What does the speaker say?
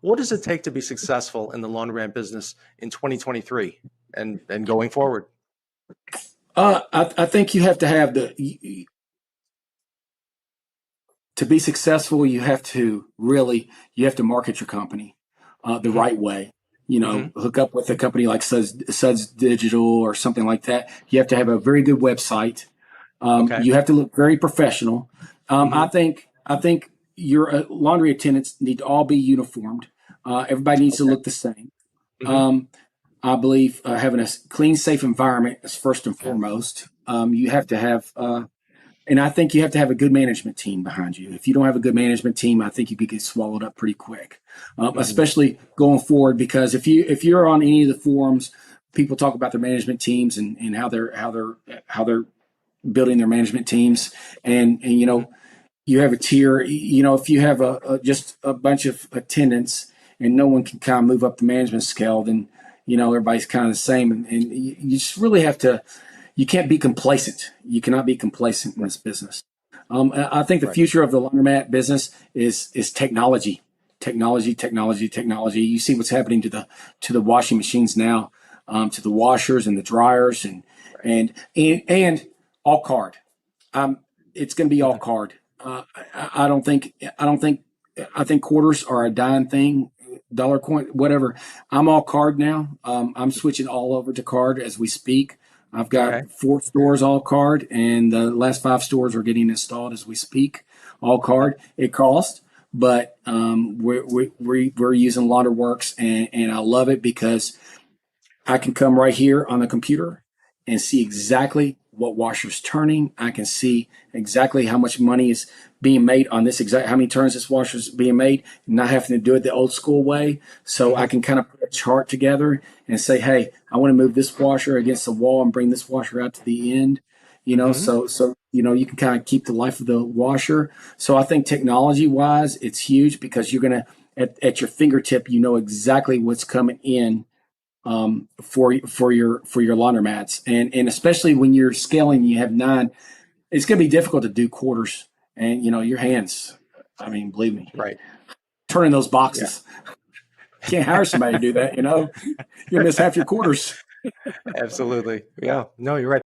what does it take to be successful in the laundromat business in 2023 and going forward? I think you have to have to be successful, you have to market your company the Mm-hmm. right way. Mm-hmm. Hook up with a company like Suds Digital or something like that. You have to have a very good website. Okay. You have to look very professional. Mm-hmm. I think your laundry attendants need to all be uniformed. Everybody needs to Okay. look the same. Mm-hmm. Um, I believe having a clean, safe environment is first and Yeah. foremost. You have to have and I think you have to have a good management team behind you. If you don't have a good management team, I think you could get swallowed up pretty quick, Mm-hmm. especially going forward. Because if you're on any of the forums, people talk about their management teams and how they're building their management teams, and Mm-hmm. you have a tier. If you have just a bunch of attendants and no one can kind of move up the management scale, then everybody's kind of the same, and you just really have to. You can't be complacent. You cannot be complacent in Right. this business. I think the Right. future of the laundromat business is technology, technology, technology, technology. You see what's happening to the washing machines now, to the washers and the dryers, Right. and all card. It's going to be all Mm-hmm. card. I don't think. I think quarters are a dying thing. Dollar coin, whatever. I'm all card now. I'm switching all over to card as we speak. I've Okay. got 4 stores all card, and the last 5 stores are getting installed as we speak. All Okay. card. It costs, but we're using LaunderWorks, and I love it because I can come right here on the computer and see exactly what washer's turning. I can see exactly how much money is being made on this exact, how many turns this washer's being made, not having to do it the old school way. So I Mm-hmm. can kind of put a chart together and say, hey, I want to move this washer against the wall and bring this washer out to the end. Mm-hmm. So you can kind of keep the life of the washer. So I think technology wise, it's huge because you're gonna at your fingertip, exactly what's coming in for your laundromats, and especially when you're scaling, you have 9. It's going to be difficult to do quarters, and your hands. I mean, believe me, Right. turning those Yeah. boxes. Can't hire somebody to do that. You'll miss half your quarters. Absolutely. Yeah. No, you're right.